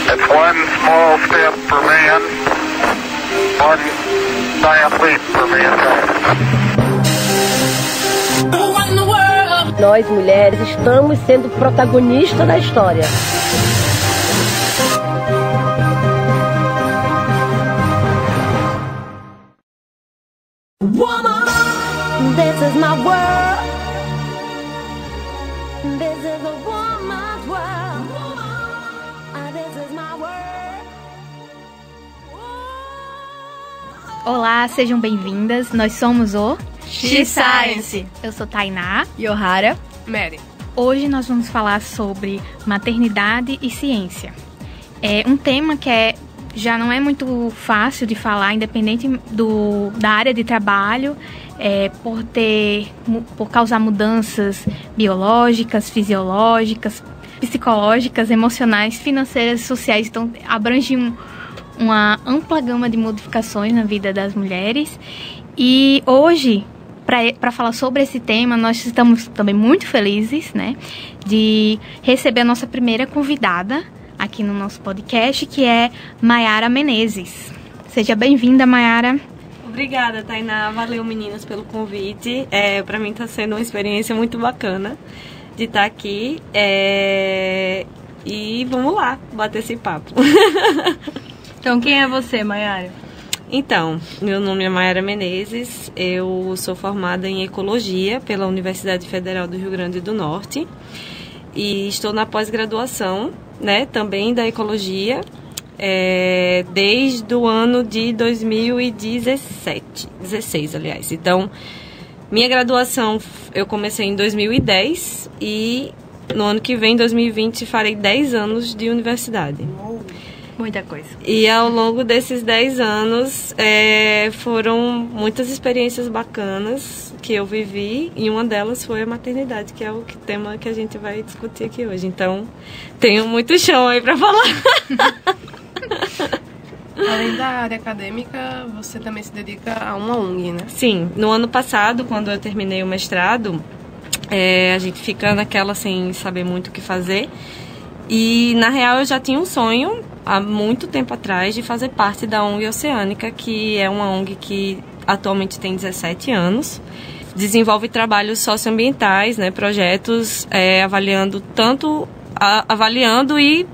It's one small step for man, one giant leap for mankind. Nós, mulheres, estamos sendo protagonistas da história. Woman, this is my world. This is a woman's world. Woman, this is my world. Olá, sejam bem-vindas. Nós somos o X-Science. Eu sou Tainá. Yohara. Mary. Hoje nós vamos falar sobre maternidade e ciência. É um tema que já não é muito fácil de falar, independente da área de trabalho, por causar mudanças biológicas, fisiológicas, psicológicas, emocionais, financeiras e sociais. Então, abrange uma ampla gama de modificações na vida das mulheres. E hoje, para falar sobre esse tema, nós estamos também muito felizes, né, de receber a nossa primeira convidada aqui no nosso podcast, que é Mayara Menezes. Seja bem-vinda, Mayara. Obrigada, Tainá. Valeu, meninas, pelo convite. Para mim está sendo uma experiência muito bacana de estar aqui. E vamos lá, bater esse papo. Então, quem é você, Mayara? Então, meu nome é Mayara Menezes, eu sou formada em Ecologia pela Universidade Federal do Rio Grande do Norte e estou na pós-graduação, né, também da Ecologia, desde o ano de 2016, aliás. Então, minha graduação eu comecei em 2010 e no ano que vem, 2020, farei 10 anos de universidade. Muita coisa. E ao longo desses 10 anos foram muitas experiências bacanas que eu vivi, e uma delas foi a maternidade, que é o tema que a gente vai discutir aqui hoje. Então, tenho muito chão aí para falar. Além da área acadêmica, você também se dedica a uma ONG, né? Sim, no ano passado, quando eu terminei o mestrado, a gente fica naquela sem saber muito o que fazer. E, na real, eu já tinha um sonho, há muito tempo atrás, de fazer parte da ONG Oceânica, que é uma ONG que atualmente tem 17 anos. Desenvolve trabalhos socioambientais, né, projetos avaliando e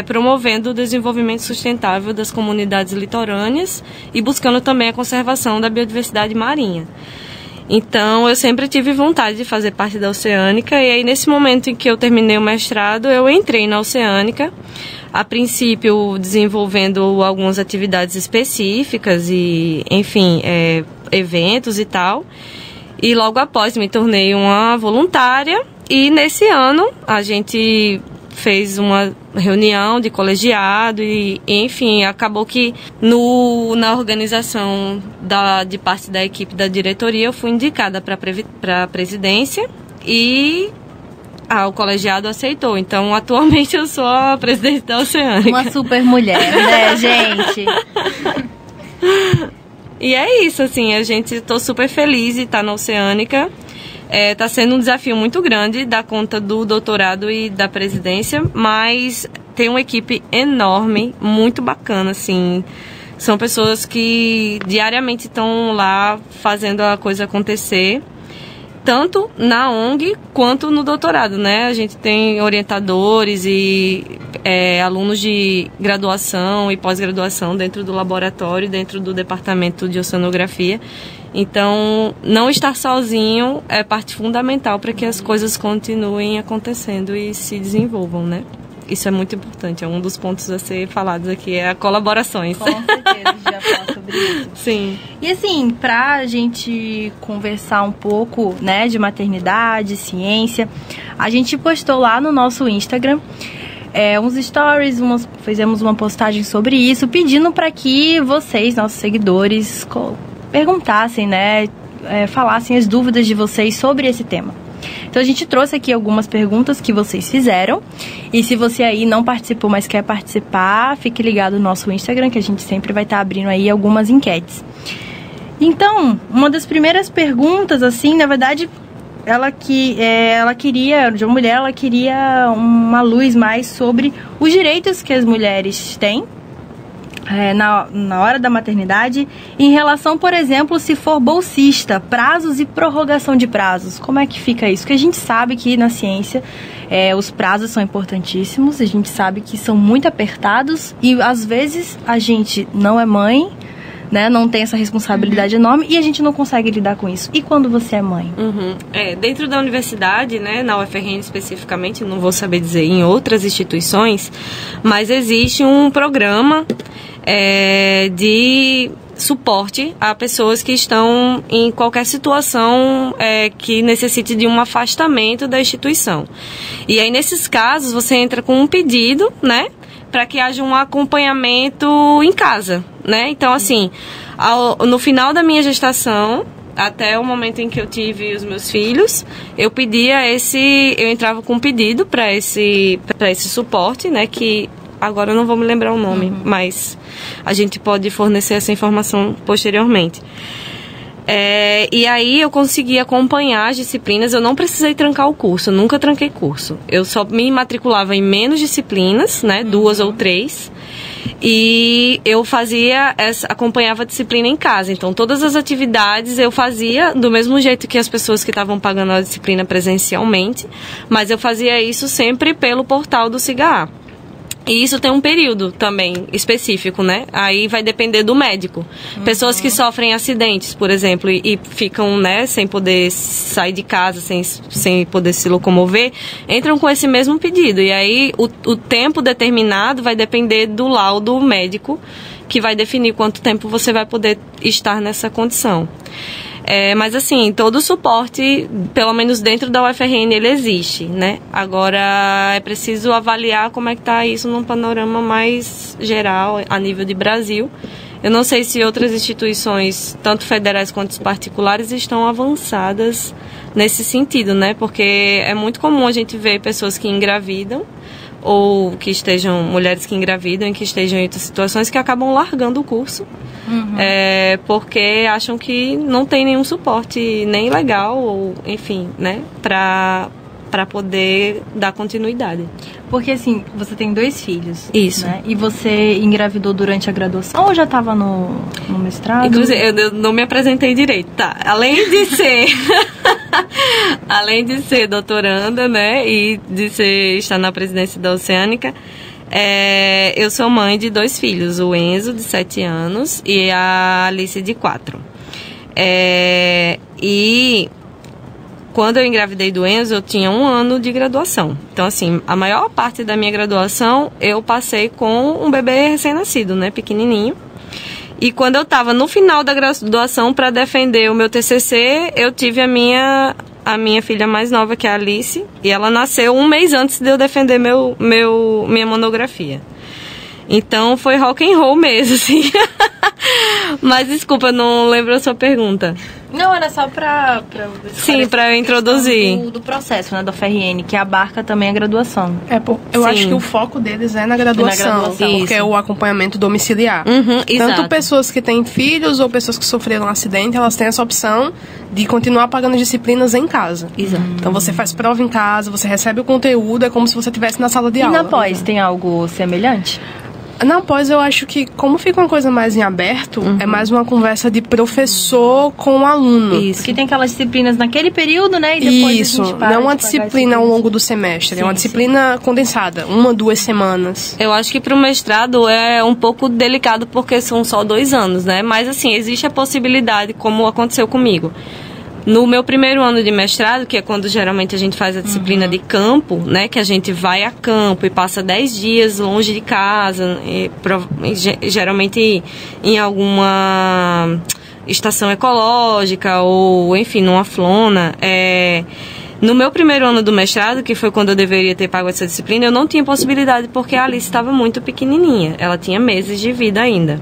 promovendo o desenvolvimento sustentável das comunidades litorâneas e buscando também a conservação da biodiversidade marinha. Então, eu sempre tive vontade de fazer parte da Oceânica, e aí nesse momento em que eu terminei o mestrado, eu entrei na Oceânica, a princípio desenvolvendo algumas atividades específicas e, enfim, eventos e tal, e logo após me tornei uma voluntária, e nesse ano a gente fez uma reunião de colegiado e, enfim, acabou que na organização de parte da equipe da diretoria eu fui indicada para a presidência e o colegiado aceitou. Então, atualmente eu sou a presidente da Oceânica. Uma super mulher, né, gente? E é isso, assim, tô super feliz de estar na Oceânica. Está sendo um desafio muito grande dar conta do doutorado e da presidência, mas tem uma equipe enorme, muito bacana, assim. São pessoas que diariamente estão lá fazendo a coisa acontecer, tanto na ONG quanto no doutorado, né? A gente tem orientadores e alunos de graduação e pós-graduação dentro do laboratório, dentro do departamento de oceanografia. Então, não estar sozinho é parte fundamental para que as coisas continuem acontecendo e se desenvolvam, né? Isso é muito importante, é um dos pontos a ser falados aqui, é a colaborações. Com certeza, a gente vai falar sobre isso. Sim. E assim, pra gente conversar um pouco, né, de maternidade, ciência, a gente postou lá no nosso Instagram uns stories, fizemos uma postagem sobre isso, pedindo para que vocês, nossos seguidores, perguntassem, né, falassem as dúvidas de vocês sobre esse tema. Então a gente trouxe aqui algumas perguntas que vocês fizeram, e se você aí não participou, mas quer participar, fique ligado no nosso Instagram, que a gente sempre vai estar abrindo aí algumas enquetes. Então, uma das primeiras perguntas, assim, na verdade, ela queria uma luz mais sobre os direitos que as mulheres têm na hora da maternidade, em relação, por exemplo, se for bolsista, prazos e prorrogação de prazos. Como é que fica isso? Porque a gente sabe que na ciência os prazos são importantíssimos, a gente sabe que são muito apertados e às vezes a gente não é mãe, né, não tem essa responsabilidade enorme e a gente não consegue lidar com isso. E quando você é mãe? Dentro da universidade, né, na UFRN especificamente, não vou saber dizer em outras instituições, mas existe um programa de suporte a pessoas que estão em qualquer situação que necessite de um afastamento da instituição. E aí, nesses casos, você entra com um pedido, né, para que haja um acompanhamento em casa, né? Então, assim, no final da minha gestação, até o momento em que eu tive os meus filhos, eu entrava com um pedido para esse suporte, né, que agora eu não vou me lembrar o nome, mas a gente pode fornecer essa informação posteriormente. E aí eu consegui acompanhar as disciplinas, eu não precisei trancar o curso, eu nunca tranquei curso. Eu só me matriculava em menos disciplinas, né, 2 ou 3, e eu acompanhava a disciplina em casa. Então todas as atividades eu fazia do mesmo jeito que as pessoas que estavam pagando a disciplina presencialmente, mas eu fazia isso sempre pelo portal do SIGA. E isso tem um período também específico, né? Aí vai depender do médico. Pessoas que sofrem acidentes, por exemplo, e ficam, né, sem poder sair de casa, sem poder se locomover, entram com esse mesmo pedido. E aí o tempo determinado vai depender do laudo médico, que vai definir quanto tempo você vai poder estar nessa condição. Mas assim, todo o suporte, pelo menos dentro da UFRN, ele existe, né? Agora é preciso avaliar como é que está isso num panorama mais geral, a nível de Brasil. Eu não sei se outras instituições, tanto federais quanto particulares, estão avançadas nesse sentido, né? Porque é muito comum a gente ver pessoas que engravidam, ou mulheres que engravidam e que estejam em outras situações, que acabam largando o curso, porque acham que não tem nenhum suporte nem legal, ou enfim, né, para poder dar continuidade. Porque assim, você tem 2 filhos. Isso. Né? E você engravidou durante a graduação ou já estava no mestrado? Inclusive, eu não me apresentei direito, tá? Além de ser doutoranda, né, e de estar na presidência da Oceânica, eu sou mãe de 2 filhos, o Enzo, de 7 anos, e a Alice, de 4. E quando eu engravidei do Enzo, eu tinha 1 ano de graduação. Então, assim, a maior parte da minha graduação eu passei com um bebê recém-nascido, né, pequenininho. E quando eu estava no final da graduação para defender o meu TCC, eu tive a minha filha mais nova, que é a Alice, e ela nasceu 1 mês antes de eu defender minha monografia. Então foi rock and roll mesmo, assim. Mas desculpa, eu não lembro a sua pergunta. Não, era só para sim, para eu introduzir do processo, né, da UFRN, que abarca também a graduação. Eu acho que o foco deles é na graduação, porque é o acompanhamento domiciliar. Tanto exato. Pessoas que têm filhos ou pessoas que sofreram um acidente, elas têm essa opção de continuar pagando disciplinas em casa. Exato. Então você faz prova em casa, você recebe o conteúdo, é como se você estivesse na sala de aula. E na pós, tem algo semelhante? Na pós, eu acho que, como fica uma coisa mais em aberto, é mais uma conversa de professor com o aluno. Isso. Que tem aquelas disciplinas naquele período, né? E depois isso, a gente para não uma disciplina ao longo do semestre, é uma disciplina condensada, 1 ou 2 semanas. Eu acho que para o mestrado é um pouco delicado, porque são só 2 anos, né? Mas, assim, existe a possibilidade, como aconteceu comigo. No meu primeiro ano de mestrado, que é quando geralmente a gente faz a disciplina de campo, né, que a gente vai a campo e passa 10 dias longe de casa, geralmente em alguma estação ecológica ou, enfim, numa flona. No meu primeiro ano do mestrado, que foi quando eu deveria ter pago essa disciplina, eu não tinha possibilidade porque a Alice estava muito pequenininha. Ela tinha meses de vida ainda.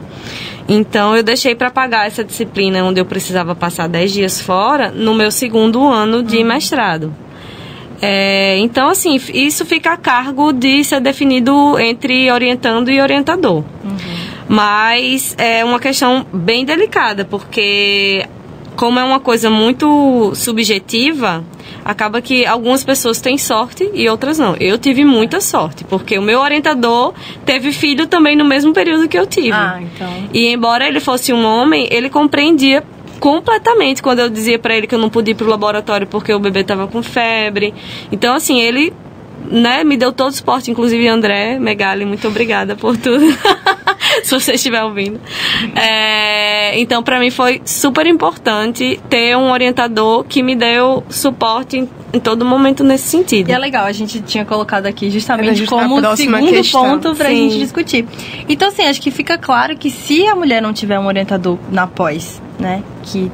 Então, eu deixei para pagar essa disciplina onde eu precisava passar 10 dias fora no meu segundo ano de mestrado. Então, assim, isso fica a cargo de ser definido entre orientando e orientador. Mas é uma questão bem delicada, porque como é uma coisa muito subjetiva, acaba que algumas pessoas têm sorte e outras não. Eu tive muita sorte, porque o meu orientador teve filho também no mesmo período que eu tive. Então. E embora ele fosse um homem, ele compreendia completamente quando eu dizia pra ele que eu não podia ir pro laboratório porque o bebê tava com febre. Então, assim, ele, né, me deu todo o suporte, inclusive André Megali, muito obrigada por tudo. Se você estiver ouvindo. Então, pra mim foi super importante ter um orientador que me deu suporte em todo momento nesse sentido. E é legal, a gente tinha colocado aqui justamente justo como a próxima segundo questão. ponto pra Sim. gente discutir. Então, assim, acho que fica claro que se a mulher não tiver um orientador na pós, né, que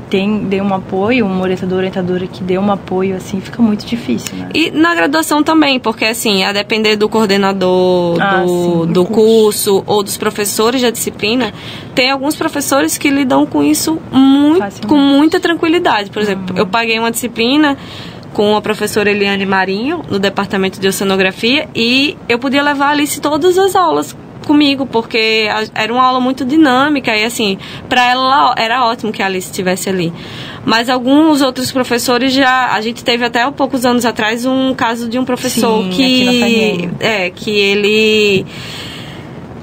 dê um apoio, um orientador, orientadora que dê um apoio, assim, fica muito difícil, né? E na graduação também, porque assim, a depender do coordenador sim, do curso ou dos professores da disciplina, tem alguns professores que lidam com isso com muita tranquilidade. Por exemplo, eu paguei uma disciplina com a professora Eliane Marinho, no departamento de oceanografia, e eu podia levar a Alice todas as aulas comigo, porque era uma aula muito dinâmica e assim, para ela era ótimo que a Alice estivesse ali. Mas alguns outros professores a gente teve até há poucos anos atrás um caso de um professor que ele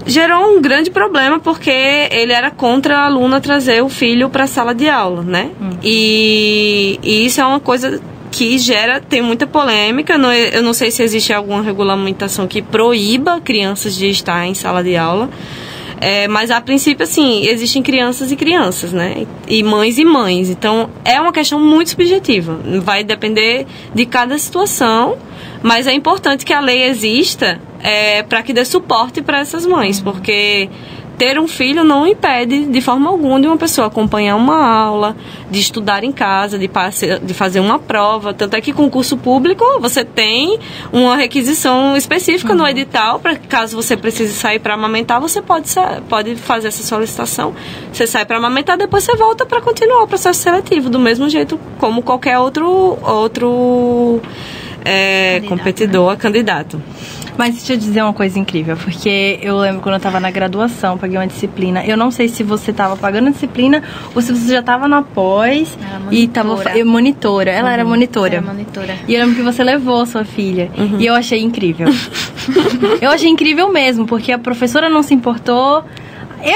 gerou um grande problema porque ele era contra a aluna trazer o filho para a sala de aula, né? E isso é uma coisa que tem muita polêmica. Eu não sei se existe alguma regulamentação que proíba crianças de estar em sala de aula. Mas a princípio, assim, existem crianças e crianças, né? E mães. Então, é uma questão muito subjetiva. Vai depender de cada situação, mas é importante que a lei exista para que dê suporte para essas mães, porque ter um filho não impede de forma alguma de uma pessoa acompanhar uma aula, de estudar em casa, de fazer uma prova. Tanto é que concurso público você tem uma requisição específica no edital, para caso você precise sair para amamentar, você pode fazer essa solicitação. Você sai para amamentar, depois você volta para continuar o processo seletivo, do mesmo jeito como qualquer outro competidor, candidato. Mas deixa eu dizer uma coisa incrível, porque eu lembro quando eu tava na graduação, paguei uma disciplina. Eu não sei se você tava pagando a disciplina ou se você já tava na pós e tava monitora. Ela era monitora. E eu lembro que você levou a sua filha. E eu achei incrível. Eu achei incrível mesmo, porque a professora não se importou.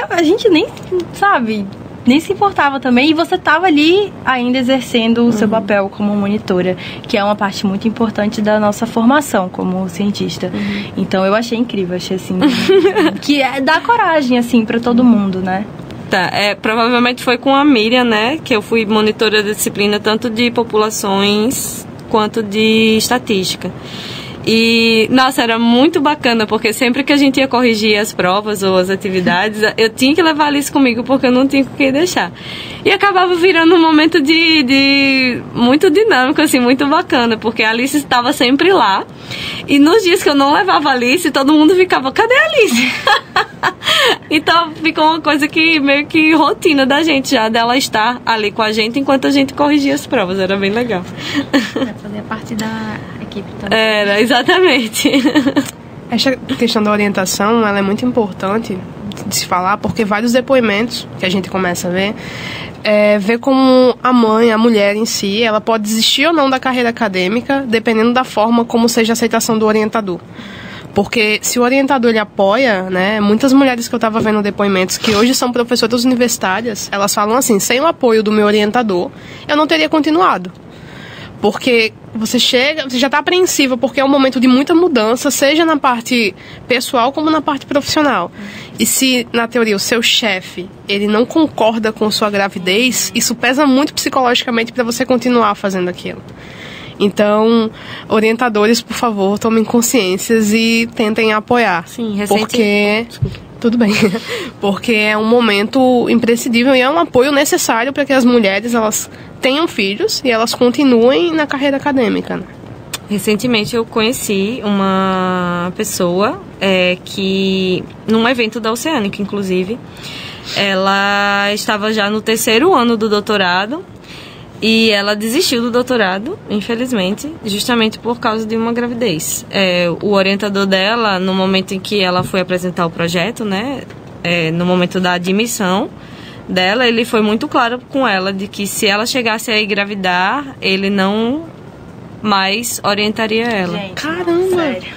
A gente nem se importava também, e você estava ali ainda exercendo o seu papel como monitora, que é uma parte muito importante da nossa formação como cientista. Então eu achei incrível, achei assim, que dá coragem assim para todo mundo, né? Tá, provavelmente foi com a Miriam, né, que eu fui monitora da disciplina tanto de populações quanto de estatística. E, nossa, era muito bacana, porque sempre que a gente ia corrigir as provas ou as atividades, eu tinha que levar a Alice comigo, porque eu não tinha com quem deixar. E acabava virando um momento de muito dinâmico, assim, muito bacana, porque a Alice estava sempre lá. E nos dias que eu não levava a Alice, todo mundo ficava, cadê a Alice? Então ficou uma coisa que meio que rotina da gente já, dela estar ali com a gente enquanto a gente corrigia as provas. Era bem legal. Fazer parte da equipe também. Era, exatamente. Essa questão da orientação, ela é muito importante de se falar, porque vários depoimentos que a gente começa a ver, ver como a mãe, a mulher em si, ela pode desistir ou não da carreira acadêmica, dependendo da forma como seja a aceitação do orientador. Porque se o orientador ele apoia, né, muitas mulheres que eu estava vendo depoimentos que hoje são professoras universitárias, elas falam assim, sem o apoio do meu orientador, eu não teria continuado. Porque você já está apreensiva, porque é um momento de muita mudança, seja na parte pessoal como na parte profissional. E se, na teoria, o seu chefe, ele não concorda com sua gravidez, isso pesa muito psicologicamente para você continuar fazendo aquilo. Então, orientadores, por favor, tomem consciências e tentem apoiar. Sim, porque tudo bem. Porque é um momento imprescindível e é um apoio necessário para que as mulheres elas tenham filhos e elas continuem na carreira acadêmica, né? Recentemente eu conheci uma pessoa que, num evento da Oceânica, inclusive, ela estava já no 3º ano do doutorado. E ela desistiu do doutorado, infelizmente, justamente por causa de uma gravidez. O orientador dela, no momento em que ela foi apresentar o projeto, né, no momento da admissão dela, ele foi muito claro com ela de que se ela chegasse a engravidar, ele não mas orientaria ela. Gente, Caramba! sério.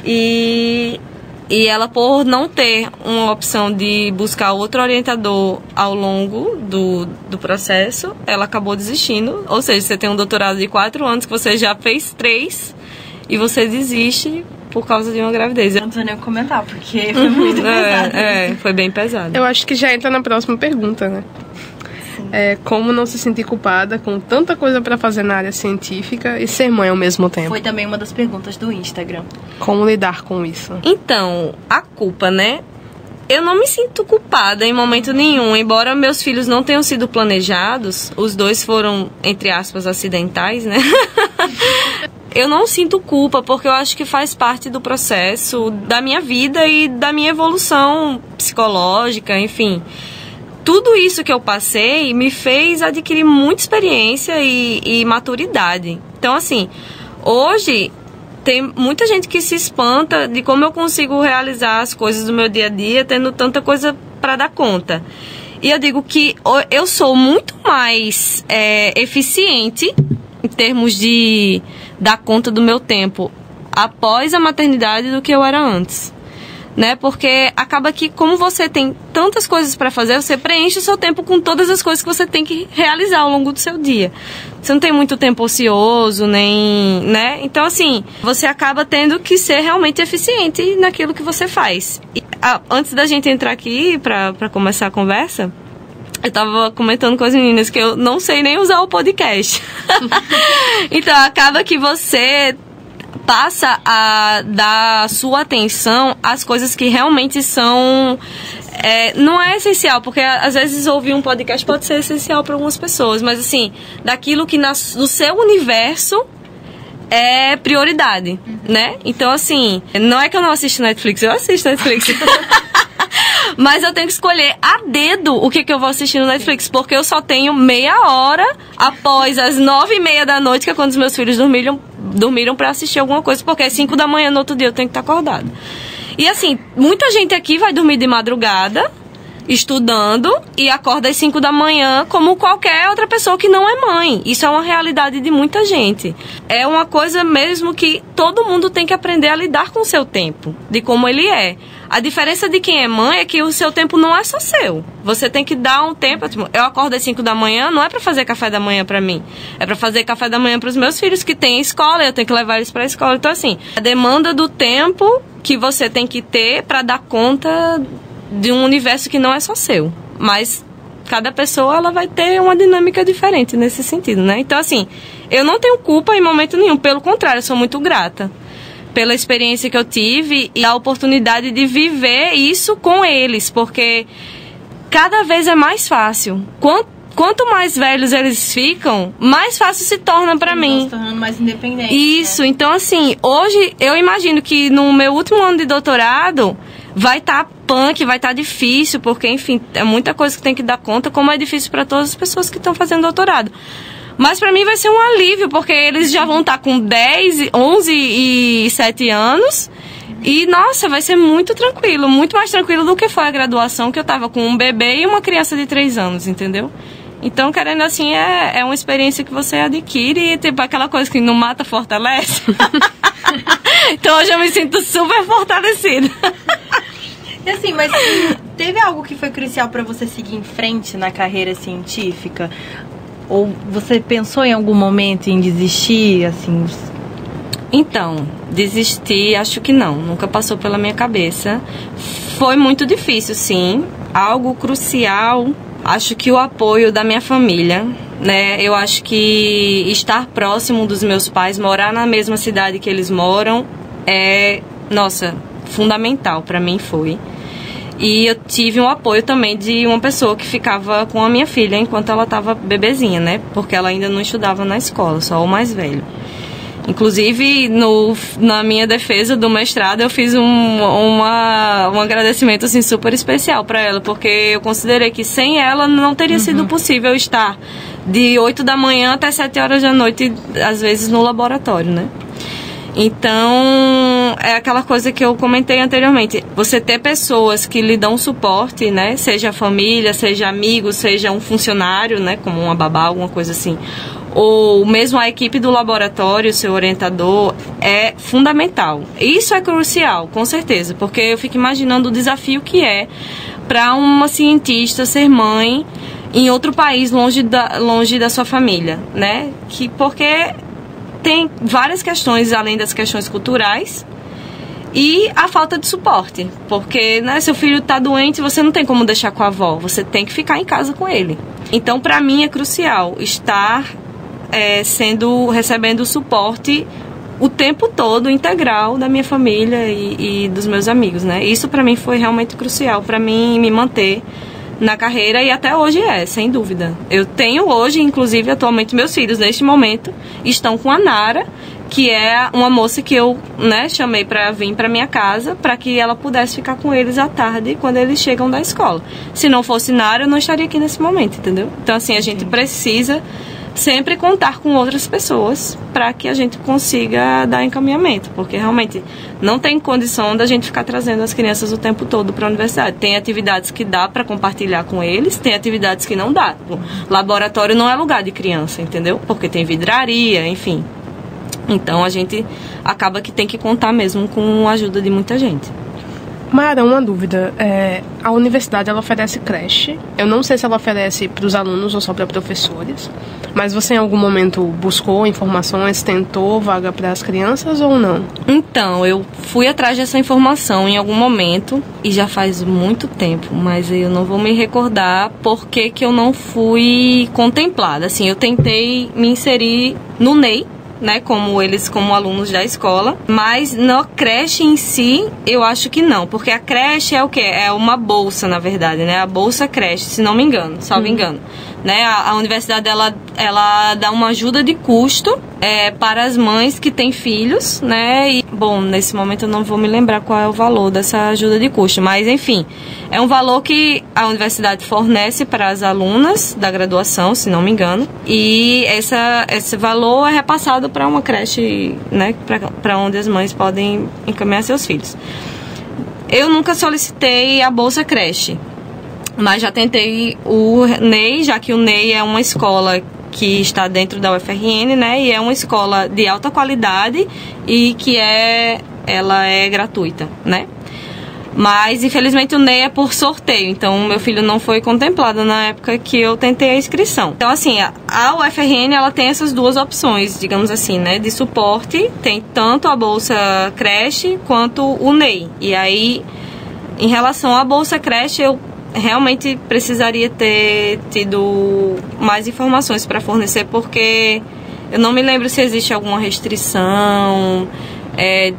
E ela, por não ter uma opção de buscar outro orientador ao longo do processo, ela acabou desistindo. Ou seja, você tem um doutorado de 4 anos que você já fez 3 e você desiste por causa de uma gravidez. Não precisa nem comentar, porque foi muito pesado. Foi bem pesado. Eu acho que já entra na próxima pergunta, né? Como não se sentir culpada com tanta coisa pra fazer na área científica e ser mãe ao mesmo tempo? Foi também uma das perguntas do Instagram. Como lidar com isso? Então, a culpa, né? Eu não me sinto culpada em momento nenhum, embora meus filhos não tenham sido planejados, os 2 foram, entre aspas, acidentais, né? Eu não sinto culpa, porque eu acho que faz parte do processo da minha vida e da minha evolução psicológica, enfim. Tudo isso que eu passei me fez adquirir muita experiência e maturidade. Então, assim, hoje tem muita gente que se espanta de como eu consigo realizar as coisas do meu dia a dia, tendo tanta coisa para dar conta. E eu digo que eu sou muito mais eficiente em termos de dar conta do meu tempo após a maternidade do que eu era antes. Né? Porque acaba que, como você tem tantas coisas para fazer, você preenche o seu tempo com todas as coisas que você tem que realizar ao longo do seu dia. Você não tem muito tempo ocioso, nem, né? Então, assim, você acaba tendo que ser realmente eficiente naquilo que você faz. E, antes da gente entrar aqui para começar a conversa, eu tava comentando com as meninas que eu não sei nem usar o podcast. Então, acaba que você passa a dar sua atenção às coisas que realmente são... não é essencial, porque às vezes ouvir um podcast pode ser essencial para algumas pessoas, mas assim, daquilo que no seu universo é prioridade, né? Então, assim, não é que eu não assisto Netflix, eu assisto Netflix. Mas eu tenho que escolher a dedo o que eu vou assistir no Netflix, porque eu só tenho meia hora após as 9h30 da noite, que é quando os meus filhos dormiram para assistir alguma coisa, porque às 5 da manhã no outro dia eu tenho que estar acordada. E assim, muita gente aqui vai dormir de madrugada, estudando, e acorda às 5 da manhã como qualquer outra pessoa que não é mãe. Isso é uma realidade de muita gente. É uma coisa mesmo que todo mundo tem que aprender a lidar com o seu tempo, de como ele é. A diferença de quem é mãe é que o seu tempo não é só seu. Você tem que dar um tempo. Eu acordo às 5 da manhã, não é para fazer café da manhã para mim. É para fazer café da manhã para os meus filhos que têm escola, eu tenho que levar eles para a escola. Então, assim, a demanda do tempo que você tem que ter para dar conta de um universo que não é só seu. Mas cada pessoa ela vai ter uma dinâmica diferente nesse sentido, né? Então, assim, eu não tenho culpa em momento nenhum. Pelo contrário, eu sou muito grata pela experiência que eu tive e a oportunidade de viver isso com eles, porque cada vez é mais fácil. Quanto mais velhos eles ficam, mais fácil se torna para mim. Estão se tornando mais independentes. Isso, né? Então assim, hoje eu imagino que no meu último ano de doutorado vai estar punk, vai estar difícil, porque enfim, é muita coisa que tem que dar conta, como é difícil para todas as pessoas que estão fazendo doutorado. Mas pra mim vai ser um alívio, porque eles já vão estar com 10, 11 e 7 anos. E, nossa, vai ser muito tranquilo, muito mais tranquilo do que foi a graduação, que eu tava com um bebê e uma criança de 3 anos, entendeu? Então, querendo assim, é uma experiência que você adquire, tipo aquela coisa que não mata, fortalece. Então hoje eu me sinto super fortalecida. E assim, mas teve algo que foi crucial pra você seguir em frente na carreira científica? Ou você pensou em algum momento em desistir, assim? Então, desistir, acho que não. Nunca passou pela minha cabeça. Foi muito difícil, sim. Algo crucial, acho que o apoio da minha família, né? Eu acho que estar próximo dos meus pais, morar na mesma cidade que eles moram, é, nossa, fundamental para mim foi. E eu tive um apoio também de uma pessoa que ficava com a minha filha enquanto ela estava bebezinha, né? Porque ela ainda não estudava na escola, só o mais velho. Inclusive, na minha defesa do mestrado, eu fiz um agradecimento assim, super especial para ela, porque eu considerei que sem ela não teria sido possível estar de 8 da manhã até 7 horas da noite, às vezes no laboratório, né? Então, é aquela coisa que eu comentei anteriormente. Você ter pessoas que lhe dão suporte, né? Seja família, seja amigo, seja um funcionário, né? Como uma babá, alguma coisa assim. ou mesmo a equipe do laboratório, seu orientador, é fundamental. Isso é crucial, com certeza, porque eu fico imaginando o desafio que é para uma cientista ser mãe em outro país, longe da sua família, né? Porque tem várias questões, além das questões culturais, e a falta de suporte, porque, né, seu filho está doente, você não tem como deixar com a avó, você tem que ficar em casa com ele. Então, para mim, é crucial estar recebendo o suporte o tempo todo, integral, da minha família e dos meus amigos, né? Isso, para mim, foi realmente crucial, para mim me manter na carreira, e até hoje sem dúvida. Eu tenho hoje, inclusive, atualmente, meus filhos, neste momento, estão com a Nara, que é uma moça que eu, né, chamei para vir para minha casa, para que ela pudesse ficar com eles à tarde, quando eles chegam da escola. Se não fosse Nara, eu não estaria aqui nesse momento, entendeu? Então, assim, a gente precisa sempre contar com outras pessoas para que a gente consiga dar encaminhamento, porque realmente não tem condição da gente ficar trazendo as crianças o tempo todo para a universidade. Tem atividades que dá para compartilhar com eles, tem atividades que não dá. O laboratório não é lugar de criança, entendeu? Porque tem vidraria, enfim. Então a gente acaba que tem que contar mesmo com a ajuda de muita gente. Mara, uma dúvida. A universidade, ela oferece creche. Eu não sei se ela oferece para os alunos ou só para professores, mas você em algum momento buscou informações, tentou vaga para as crianças ou não? Então, eu fui atrás dessa informação em algum momento, e já faz muito tempo, mas eu não vou me recordar por que eu não fui contemplada. Assim, eu tentei me inserir no NEI, né, como alunos da escola, mas na creche em si, eu acho que não, porque a creche é o quê? É uma bolsa, na verdade, né, a bolsa creche, se não me engano, salvo engano, né, a universidade, ela dá uma ajuda de custo para as mães que têm filhos, né, e, bom, nesse momento eu não vou me lembrar qual é o valor dessa ajuda de custo, mas, enfim, é um valor que a universidade fornece para as alunas da graduação, se não me engano, e esse valor é repassado para uma creche, né, para onde as mães podem encaminhar seus filhos. Eu nunca solicitei a Bolsa Creche, mas já tentei o NEI, já que o NEI é uma escola que está dentro da UFRN, né, e é uma escola de alta qualidade e que ela é gratuita, né. Mas, infelizmente, o NEI é por sorteio, então meu filho não foi contemplado na época que eu tentei a inscrição. Então, assim, a UFRN, ela tem essas duas opções, digamos assim, né, de suporte. Tem tanto a Bolsa Creche quanto o NEI. E aí, em relação à Bolsa Creche, eu realmente precisaria ter tido mais informações para fornecer, porque eu não me lembro se existe alguma restrição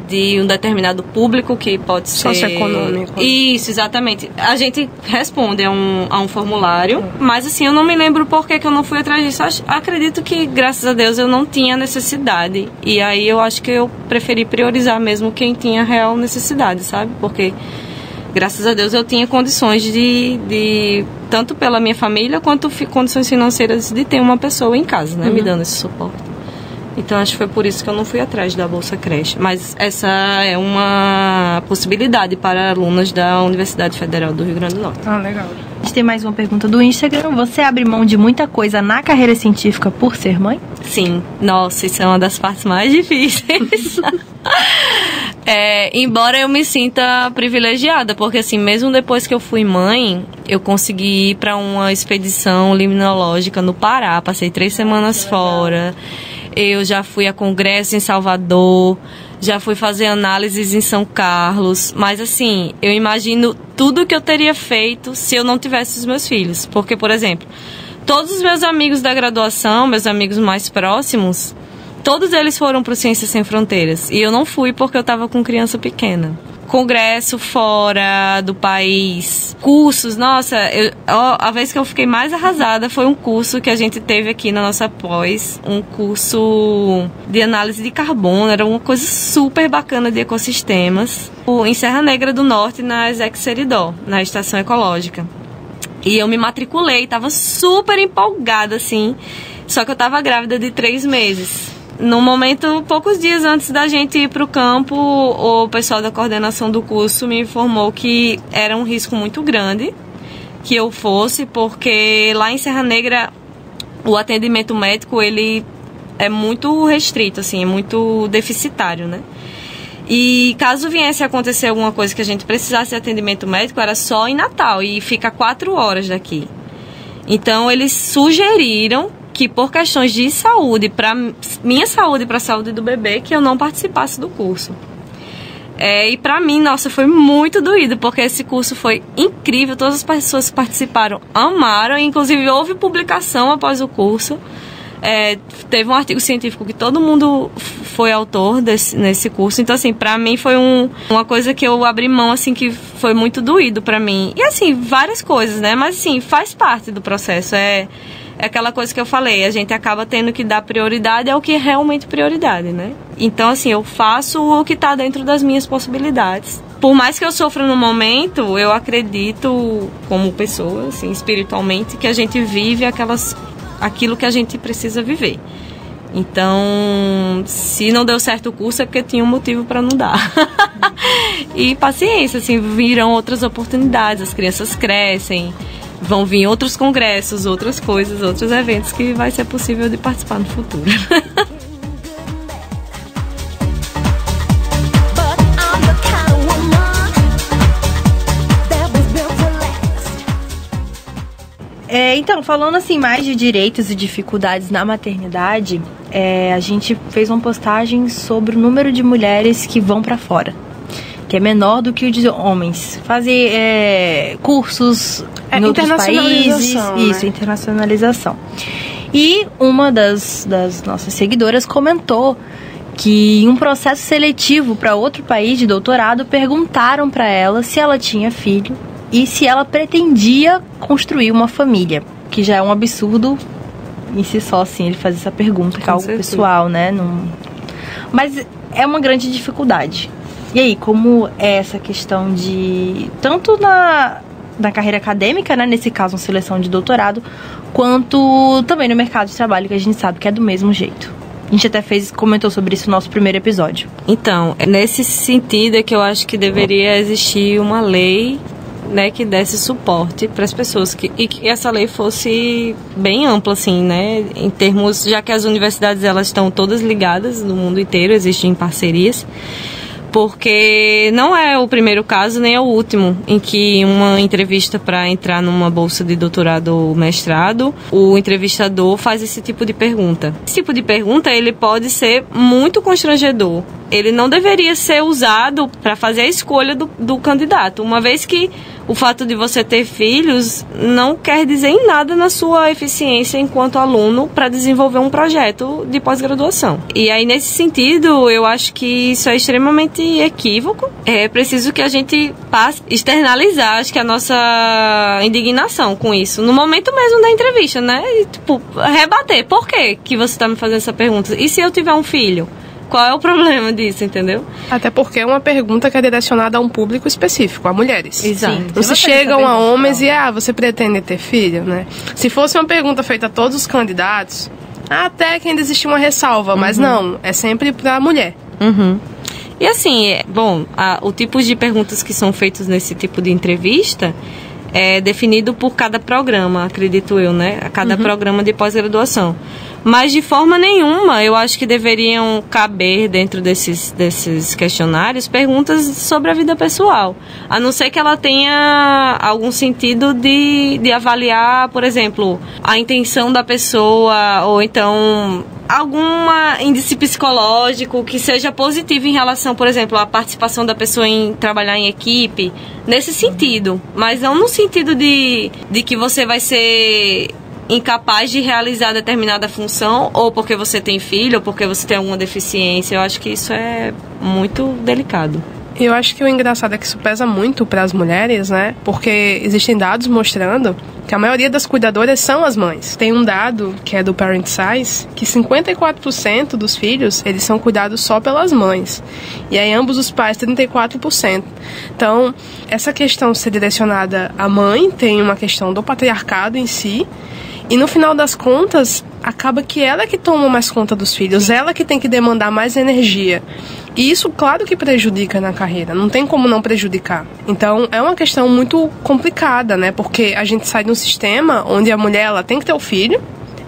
de um determinado público que pode ser socioeconômico. Isso, exatamente. A gente responde a um formulário, mas assim, eu não me lembro por que eu não fui atrás disso. Acredito que, graças a Deus, eu não tinha necessidade. E aí eu acho que eu preferi priorizar mesmo quem tinha real necessidade, sabe? Porque, graças a Deus, eu tinha condições de tanto pela minha família, quanto condições financeiras de ter uma pessoa em casa, né? Me dando esse suporte. Então, acho que foi por isso que eu não fui atrás da Bolsa Creche. Mas essa é uma possibilidade para alunas da Universidade Federal do Rio Grande do Norte. Ah, legal. A gente tem mais uma pergunta do Instagram. Você abre mão de muita coisa na carreira científica por ser mãe? Sim. Nossa, isso é uma das partes mais difíceis. Embora eu me sinta privilegiada, porque assim, mesmo depois que eu fui mãe, eu consegui ir para uma expedição limnologica no Pará. Passei 3 semanas fora. Eu já fui a congresso em Salvador, já fui fazer análises em São Carlos, mas assim, eu imagino tudo que eu teria feito se eu não tivesse os meus filhos. Porque, por exemplo, todos os meus amigos da graduação, meus amigos mais próximos, todos eles foram para o Ciências Sem Fronteiras. E eu não fui porque eu estava com criança pequena. Congresso fora do país, cursos, nossa, a vez que eu fiquei mais arrasada foi um curso que a gente teve aqui na nossa pós, um curso de análise de carbono, era uma coisa super bacana de ecossistemas, em Serra Negra do Norte, na Exec-Seridó, na Estação Ecológica. E eu me matriculei, tava super empolgada, assim, só que eu tava grávida de 3 meses. No momento, poucos dias antes da gente ir para o campo, o pessoal da coordenação do curso me informou que era um risco muito grande que eu fosse, porque lá em Serra Negra o atendimento médico, ele é muito restrito, assim, é muito deficitário, né? E caso viesse a acontecer alguma coisa que a gente precisasse de atendimento médico, era só em Natal, e fica 4 horas daqui. Então, eles sugeriram que por questões de saúde, para minha saúde e para a saúde do bebê, que eu não participasse do curso. E para mim, nossa, foi muito doído, porque esse curso foi incrível, todas as pessoas que participaram amaram, inclusive houve publicação após o curso. Teve um artigo científico que todo mundo foi autor nesse curso. Então, assim, pra mim foi uma coisa que eu abri mão, assim, que foi muito doído pra mim. E, assim, várias coisas, né? Mas, assim, faz parte do processo. É aquela coisa que eu falei, a gente acaba tendo que dar prioridade ao que é realmente prioridade, né? Então, assim, eu faço o que tá dentro das minhas possibilidades. Por mais que eu sofra no momento, eu acredito, como pessoa, assim, espiritualmente, que a gente vive aquilo que a gente precisa viver. Então, se não deu certo o curso é porque tinha um motivo para não dar. E paciência, assim, virão outras oportunidades, as crianças crescem, vão vir outros congressos, outras coisas, outros eventos que vai ser possível de participar no futuro. Então, falando assim mais de direitos e dificuldades na maternidade, a gente fez uma postagem sobre o número de mulheres que vão para fora, que é menor do que o de homens. Fazer cursos em outros países, né? Isso, internacionalização. E uma das nossas seguidoras comentou que em um processo seletivo para outro país de doutorado, perguntaram para ela se ela tinha filho e se ela pretendia construir uma família, que já é um absurdo em si só, assim, ele fazer essa pergunta, que é algo pessoal, né? Mas é uma grande dificuldade. E aí, como é essa questão de... tanto na carreira acadêmica, né? Nesse caso, uma seleção de doutorado, quanto também no mercado de trabalho, que a gente sabe que é do mesmo jeito. A gente até comentou sobre isso no nosso primeiro episódio. Então, nesse sentido é que eu acho que deveria existir uma lei, né, que desse suporte para as pessoas, e que essa lei fosse bem ampla, assim, né, em termos, já que as universidades elas estão todas ligadas no mundo inteiro, existem parcerias, porque não é o primeiro caso, nem é o último, em que uma entrevista para entrar numa bolsa de doutorado ou mestrado, o entrevistador faz esse tipo de pergunta. Esse tipo de pergunta, ele pode ser muito constrangedor. Ele não deveria ser usado para fazer a escolha do candidato, uma vez que o fato de você ter filhos não quer dizer em nada na sua eficiência enquanto aluno para desenvolver um projeto de pós-graduação. E aí, nesse sentido, eu acho que isso é extremamente equívoco. É preciso que a gente passe a externalizar, acho que a nossa indignação com isso, no momento mesmo da entrevista, né? E, tipo, rebater. Por que você está me fazendo essa pergunta? E se eu tiver um filho? Qual é o problema disso, entendeu? Até porque é uma pergunta que é direcionada a um público específico, a mulheres. Exato. Não se chegam a homens e, você pretende ter filho, né? Se fosse uma pergunta feita a todos os candidatos, até que ainda existia uma ressalva, mas não, é sempre pra mulher. Uhum. E assim, o tipo de perguntas que são feitas nesse tipo de entrevista é definido por cada programa, acredito eu, né? A cada programa de pós-graduação. Mas de forma nenhuma eu acho que deveriam caber dentro desses questionários perguntas sobre a vida pessoal. A não ser que ela tenha algum sentido de avaliar, por exemplo, a intenção da pessoa, ou então algum índice psicológico que seja positivo em relação, por exemplo, à participação da pessoa em trabalhar em equipe, nesse sentido. Mas não no sentido de que você vai ser incapaz de realizar determinada função, ou porque você tem filho, ou porque você tem alguma deficiência. Eu acho que isso é muito delicado. Eu acho que o engraçado é que isso pesa muito para as mulheres, né? Porque existem dados mostrando que a maioria das cuidadoras são as mães. Tem um dado, que é do Parent Size, que 54% dos filhos, eles são cuidados só pelas mães. E aí ambos os pais, 34%. Então, essa questão ser direcionada à mãe tem uma questão do patriarcado em si. E no final das contas, acaba que ela é que toma mais conta dos filhos, ela que tem que demandar mais energia. E isso, claro que prejudica na carreira, não tem como não prejudicar. Então, é uma questão muito complicada, né? Porque a gente sai de um sistema onde a mulher ela tem que ter o filho,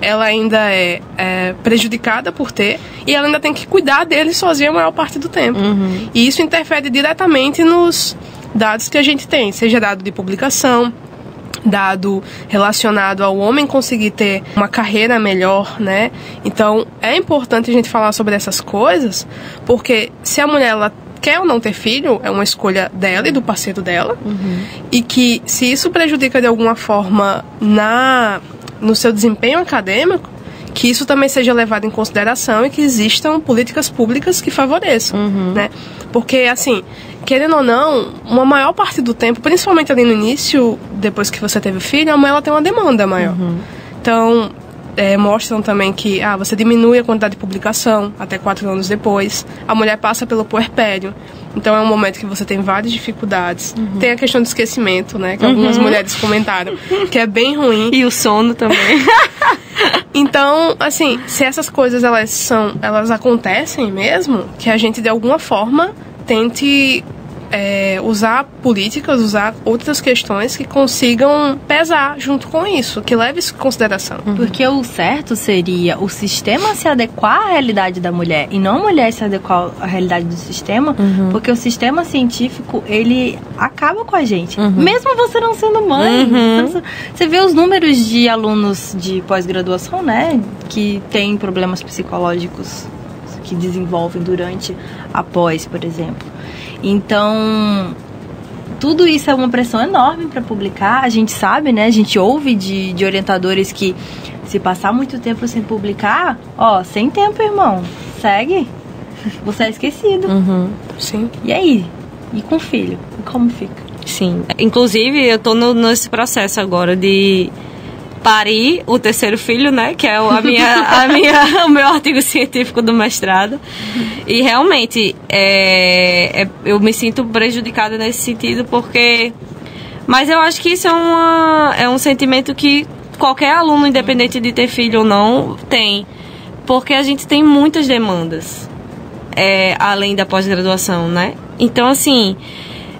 ela ainda é prejudicada por ter, e ela ainda tem que cuidar dele sozinha a maior parte do tempo. E isso interfere diretamente nos dados que a gente tem, seja dado de publicação, dado relacionado ao homem conseguir ter uma carreira melhor, né? Então, é importante a gente falar sobre essas coisas, porque se a mulher ela quer ou não ter filho, é uma escolha dela e do parceiro dela, e que se isso prejudica de alguma forma no seu desempenho acadêmico, que isso também seja levado em consideração e que existam políticas públicas que favoreçam, né? Porque, assim, querendo ou não, uma maior parte do tempo, principalmente ali no início, depois que você teve filho, a mãe ela tem uma demanda maior. Então, mostram também que você diminui a quantidade de publicação até 4 anos depois. A mulher passa pelo puerpério. Então é um momento que você tem várias dificuldades. Tem a questão do esquecimento, né? Que algumas mulheres comentaram, que é bem ruim. E o sono também. Então, assim, se essas coisas elas acontecem mesmo, que a gente de alguma forma tente usar políticas, usar outras questões que consigam pesar junto com isso, que leve isso em consideração. Porque o certo seria o sistema se adequar à realidade da mulher e não a mulher se adequar à realidade do sistema, porque o sistema científico, ele acaba com a gente. Mesmo você não sendo mãe. Você vê os números de alunos de pós-graduação, né, que têm problemas psicológicos que desenvolvem durante a pós, por exemplo. Então, tudo isso é uma pressão enorme para publicar. A gente sabe, né? A gente ouve de orientadores que se passar muito tempo sem publicar, sem tempo, irmão, segue. Você é esquecido. Sim. E aí? E com o filho? E como fica? Sim. Inclusive, eu tô nesse processo agora de parir o terceiro filho, né? Que é o meu artigo científico do mestrado. E realmente, eu me sinto prejudicada nesse sentido, porque... Mas eu acho que isso é um sentimento que qualquer aluno, independente de ter filho ou não, tem. Porque a gente tem muitas demandas, além da pós-graduação, né? Então, assim,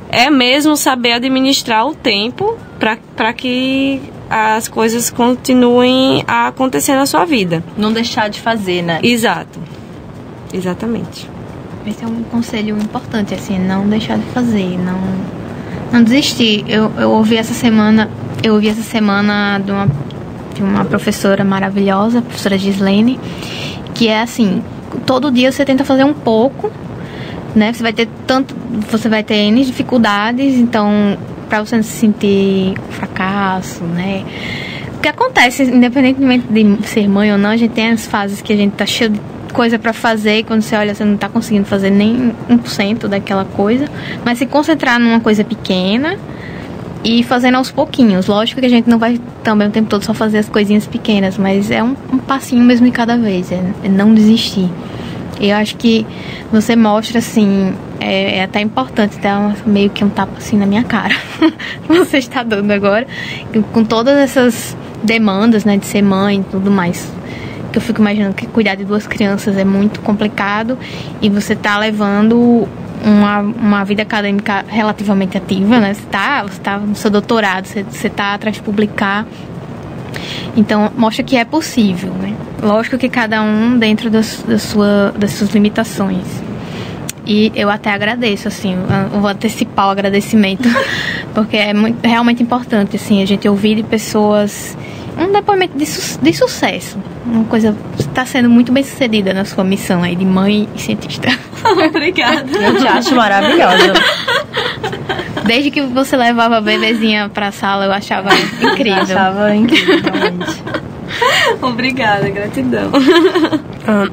é mesmo saber administrar o tempo para que as coisas continuem a acontecer na sua vida. Não deixar de fazer, né? Exato. Exatamente. Esse é um conselho importante, assim, não deixar de fazer, não desistir. Eu ouvi essa semana de uma professora maravilhosa, a professora Gislene, que é assim, todo dia você tenta fazer um pouco, né? Você vai ter N dificuldades, então, para você não se sentir um fracasso, né? O que acontece, independentemente de ser mãe ou não, a gente tem as fases que a gente tá cheio de coisa para fazer, e quando você olha, você não tá conseguindo fazer nem 1% daquela coisa, mas se concentrar numa coisa pequena e fazendo aos pouquinhos. Lógico que a gente não vai também o tempo todo só fazer as coisinhas pequenas, mas é um passinho mesmo de cada vez, é não desistir. E eu acho que você mostra, assim, é até importante, dar meio que um tapa assim na minha cara, você está dando agora, com todas essas demandas, né, de ser mãe e tudo mais. Que eu fico imaginando que cuidar de 2 crianças é muito complicado e você tá levando uma vida acadêmica relativamente ativa, né? Você tá no seu doutorado, você tá atrás de publicar. Então, mostra que é possível, né? Lógico que cada um dentro das suas limitações. E eu até agradeço, assim, eu vou antecipar o agradecimento, porque é realmente importante, assim, a gente ouvir de pessoas um depoimento de sucesso. Uma coisa, você está sendo muito bem sucedida na sua missão aí de mãe e cientista. Obrigada. Eu te acho maravilhosa. Desde que você levava a bebezinha pra sala, eu achava incrível. Eu achava incrível, realmente. Obrigada, gratidão.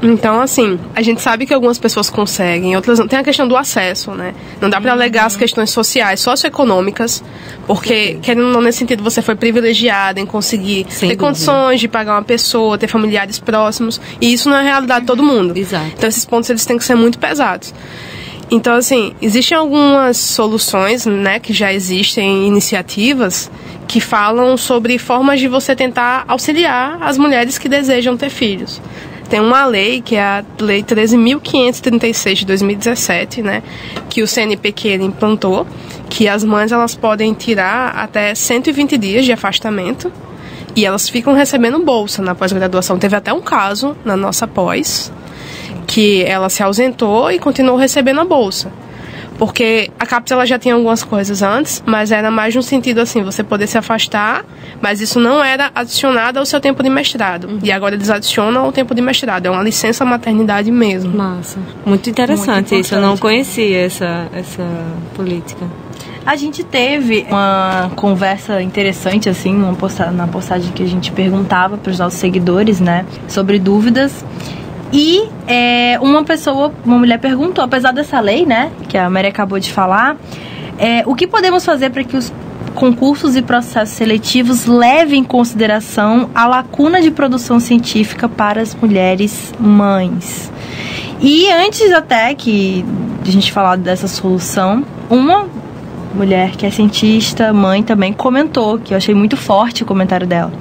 Então, assim, a gente sabe que algumas pessoas conseguem, outras não. Tem a questão do acesso, né? Não dá pra alegar as questões sociais, socioeconômicas, porque, querendo ou não, nesse sentido, você foi privilegiada em conseguir ter condições de pagar uma pessoa, ter familiares próximos, e isso não é a realidade de todo mundo. Exato. Então, esses pontos, eles têm que ser muito pesados. Então, assim, existem algumas soluções, né, que já existem iniciativas que falam sobre formas de você tentar auxiliar as mulheres que desejam ter filhos. Tem uma lei, que é a Lei 13.536 de 2017, né, que o CNPq implantou, que as mães elas podem tirar até 120 dias de afastamento E elas ficam recebendo bolsa na pós-graduação. Teve até um caso na nossa pós, que ela se ausentou e continuou recebendo a bolsa. Porque a CAPES ela já tinha algumas coisas antes, mas era mais no sentido assim, você poder se afastar, mas isso não era adicionado ao seu tempo de mestrado. E agora eles adicionam ao tempo de mestrado. É uma licença maternidade mesmo. Massa. Muito interessante isso. Eu não conhecia essa política. A gente teve uma conversa interessante, assim, na postagem que a gente perguntava para os nossos seguidores, né, sobre dúvidas. E uma mulher perguntou, apesar dessa lei, né, que a Mary acabou de falar, o que podemos fazer para que os concursos e processos seletivos levem em consideração a lacuna de produção científica para as mulheres mães? E antes até de a gente falar dessa solução, uma mulher que é cientista, mãe também, comentou, que eu achei muito forte o comentário dela,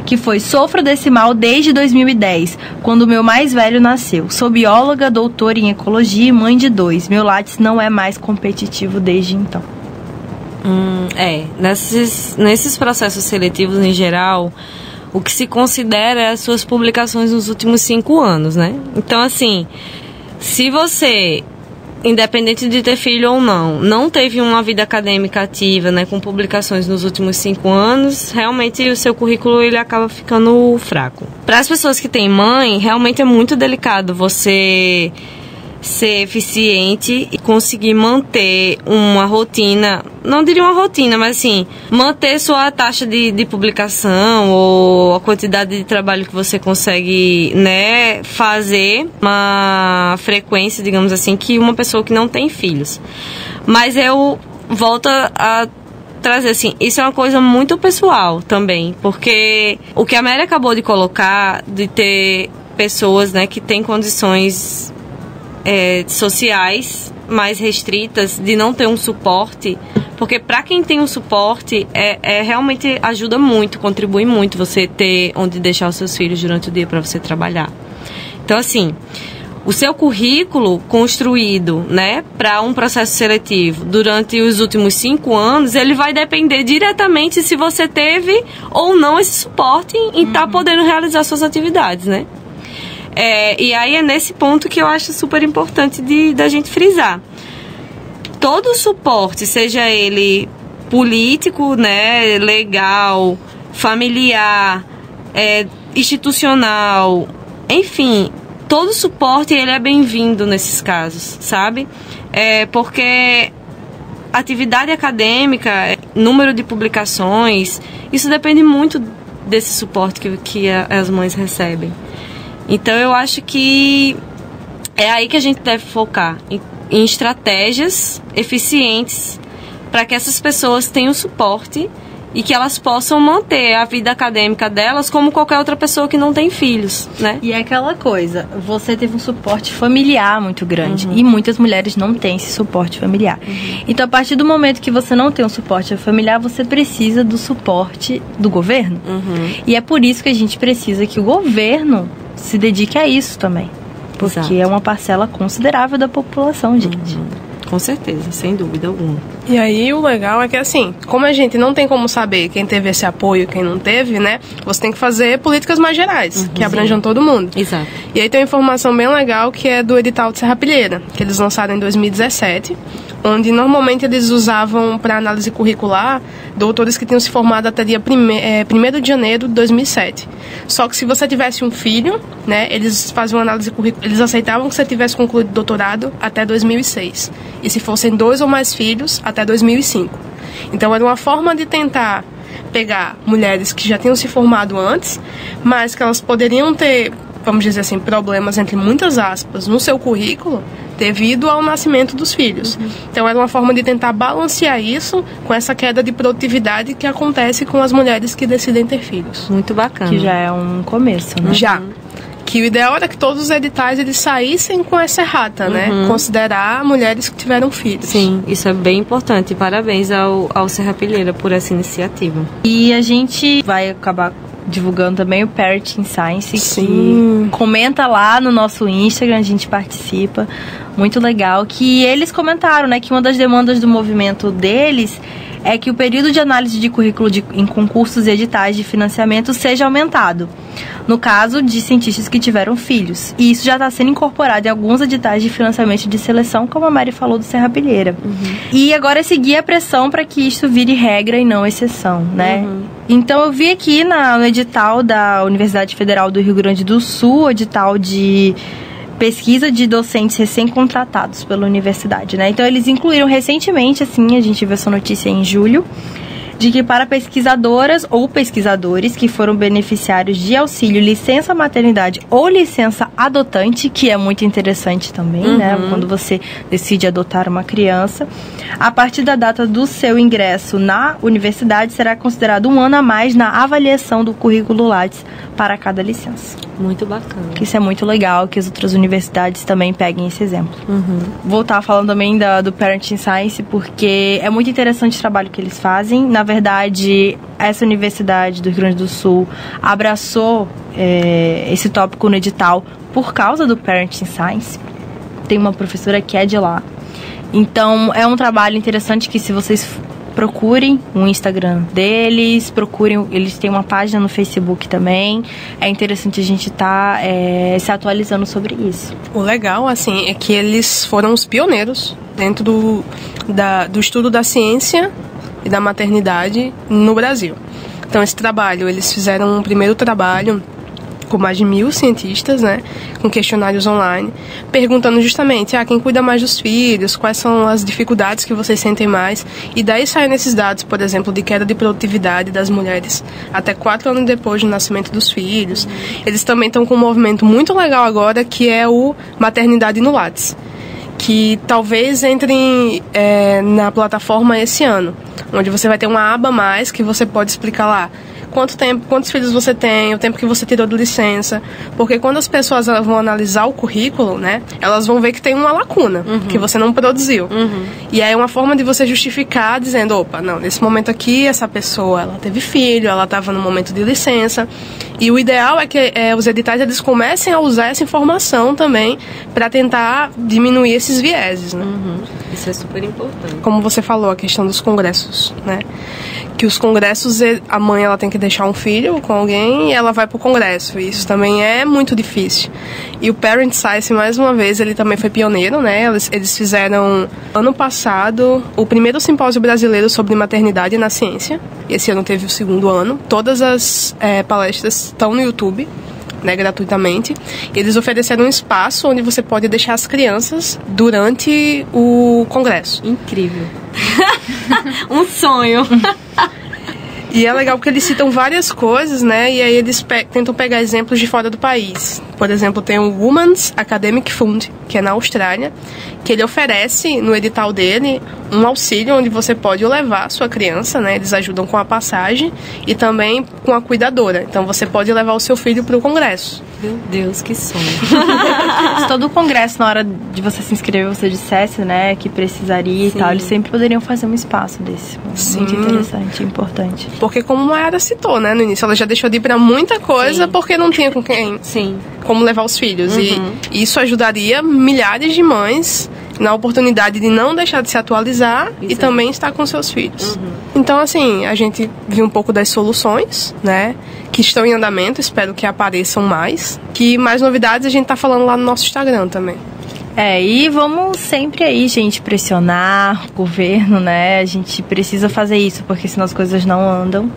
que foi: sofro desse mal desde 2010, quando o meu mais velho nasceu. Sou bióloga, doutora em ecologia e mãe de 2. Meu Lattes não é mais competitivo desde então. Nesses processos seletivos em geral, o que se considera é as suas publicações nos últimos 5 anos, né? Então, assim, se você, independente de ter filho ou não teve uma vida acadêmica ativa, né, com publicações nos últimos 5 anos, realmente o seu currículo ele acaba ficando fraco. Para as pessoas que têm mãe, realmente é muito delicado você ser eficiente e conseguir manter uma rotina, não diria uma rotina, mas assim, manter sua taxa de publicação ou a quantidade de trabalho que você consegue, né, fazer, uma frequência, digamos assim, que uma pessoa que não tem filhos. Mas eu volto a trazer assim, isso é uma coisa muito pessoal também, porque o que a Mary acabou de colocar, de ter pessoas, né, que têm condições sociais mais restritas, de não ter um suporte, porque para quem tem um suporte realmente ajuda muito, contribui muito você ter onde deixar os seus filhos durante o dia para você trabalhar. Então, assim, o seu currículo construído, né, para um processo seletivo durante os últimos 5 anos, ele vai depender diretamente se você teve ou não esse suporte em estar podendo realizar suas atividades, né? E aí é nesse ponto que eu acho super importante da gente frisar. Todo o suporte, seja ele político, né, legal, familiar, institucional, enfim, todo o suporte ele é bem-vindo nesses casos, sabe? Porque atividade acadêmica, número de publicações, isso depende muito desse suporte que as mães recebem. Então, eu acho que é aí que a gente deve focar, em estratégias eficientes para que essas pessoas tenham suporte e que elas possam manter a vida acadêmica delas como qualquer outra pessoa que não tem filhos, né? E é aquela coisa, você teve um suporte familiar muito grande, e muitas mulheres não têm esse suporte familiar. Então, a partir do momento que você não tem um suporte familiar, você precisa do suporte do governo. E é por isso que a gente precisa que o governo se dedique a isso também. Porque Exato. É uma parcela considerável da população, gente. Com certeza, sem dúvida alguma. E aí o legal é que assim, como a gente não tem como saber quem teve esse apoio e quem não teve, né? Você tem que fazer políticas mais gerais, que abranjam todo mundo. Exato. E aí tem uma informação bem legal que é do edital de Serrapilheira, que eles lançaram em 2017, onde normalmente eles usavam para análise curricular doutores que tinham se formado até dia 1º de janeiro de 2007. Só que se você tivesse um filho, né, eles faziam análise curricular, eles aceitavam que você tivesse concluído doutorado até 2006. E se fossem 2 ou mais filhos, até 2005. Então era uma forma de tentar pegar mulheres que já tinham se formado antes, mas que elas poderiam ter, vamos dizer assim, problemas, entre muitas aspas, no seu currículo, devido ao nascimento dos filhos. Então era uma forma de tentar balancear isso com essa queda de produtividade que acontece com as mulheres que decidem ter filhos. Muito bacana. Que já é um começo, né? Já. Que o ideal era que todos os editais eles saíssem com essa errata, né? Considerar mulheres que tiveram filhos. Sim, isso é bem importante. Parabéns ao Serrapilheira por essa iniciativa. E a gente vai acabar divulgando também o Parenting Science, Sim. que comenta lá no nosso Instagram, a gente participa, muito legal, que eles comentaram, né, que uma das demandas do movimento deles é que o período de análise de currículo em concursos e editais de financiamento seja aumentado, no caso de cientistas que tiveram filhos. E isso já está sendo incorporado em alguns editais de financiamento de seleção, como a Mari falou do Serrapilheira. E agora é seguir a pressão para que isso vire regra e não exceção, né? Então eu vi aqui no edital da Universidade Federal do Rio Grande do Sul, o edital de pesquisa de docentes recém-contratados pela universidade, né? Então eles incluíram recentemente, assim, a gente viu essa notícia em julho, de que para pesquisadoras ou pesquisadores que foram beneficiários de auxílio licença maternidade ou licença adotante, que é muito interessante também, né? Quando você decide adotar uma criança, a partir da data do seu ingresso na universidade será considerado 1 ano a mais na avaliação do currículo Lattes para cada licença. Muito bacana. Isso é muito legal, que as outras universidades também peguem esse exemplo. Vou estar falando também do Parenting Science, porque é muito interessante o trabalho que eles fazem. Na verdade, essa universidade do Rio Grande do Sul abraçou esse tópico no edital por causa do Parenting Science. Tem uma professora que é de lá. Então, é um trabalho interessante que, se vocês procurem o Instagram deles, eles têm uma página no Facebook também. É interessante a gente estar se atualizando sobre isso. O legal, assim, é que eles foram os pioneiros dentro do estudo da ciência e da maternidade no Brasil. Então, esse trabalho, eles fizeram um primeiro trabalho com mais de 1.000 cientistas, né, com questionários online, perguntando justamente quem cuida mais dos filhos, quais são as dificuldades que vocês sentem mais, e daí saem esses dados, por exemplo, de queda de produtividade das mulheres até 4 anos depois do nascimento dos filhos. Eles também estão com um movimento muito legal agora, que é o Maternidade no Lattes, que talvez entre na plataforma esse ano, onde você vai ter uma aba a mais que você pode explicar lá quantos filhos você tem, o tempo que você tirou de licença, porque quando as pessoas vão analisar o currículo, né, elas vão ver que tem uma lacuna, que você não produziu. E aí é uma forma de você justificar, dizendo, opa, não, nesse momento aqui, essa pessoa, ela teve filho, ela estava no momento de licença, e o ideal é que os editais, eles comecem a usar essa informação também para tentar diminuir esses vieses, né? Isso é super importante. Como você falou, a questão dos congressos, né? Que os congressos, a mãe, ela tem que deixar um filho com alguém e ela vai pro congresso. E isso também é muito difícil. E o Parent Science, mais uma vez, ele também foi pioneiro, né? Eles fizeram, ano passado, o primeiro simpósio brasileiro sobre maternidade na ciência. E esse ano teve o segundo ano. Todas as palestras estão no YouTube, né, gratuitamente. E eles ofereceram um espaço onde você pode deixar as crianças durante o congresso. Incrível. Um sonho. E é legal porque eles citam várias coisas, né? E aí eles tentam pegar exemplos de fora do país. Por exemplo, tem o Women's Academic Fund, que é na Austrália, que ele oferece no edital dele um auxílio onde você pode levar a sua criança, né? Eles ajudam com a passagem e também com a cuidadora. Então você pode levar o seu filho para o congresso. Meu Deus, que sonho. Se todo o congresso, na hora de você se inscrever, você dissesse, né, que precisaria. Sim. E tal, eles sempre poderiam fazer um espaço desse. Sim. Muito interessante, importante. Porque, como a Mayara citou, né, no início, ela já deixou de ir para muita coisa. Sim. Porque não tinha com quem. Sim. Como levar os filhos. E isso ajudaria milhares de mães na oportunidade de não deixar de se atualizar e também estar com seus filhos. Então, assim, a gente viu um pouco das soluções, né, que estão em andamento, espero que apareçam mais. Que mais novidades a gente tá falando lá no nosso Instagram também. E vamos sempre aí, gente, pressionar o governo, né? A gente precisa fazer isso, porque senão as coisas não andam.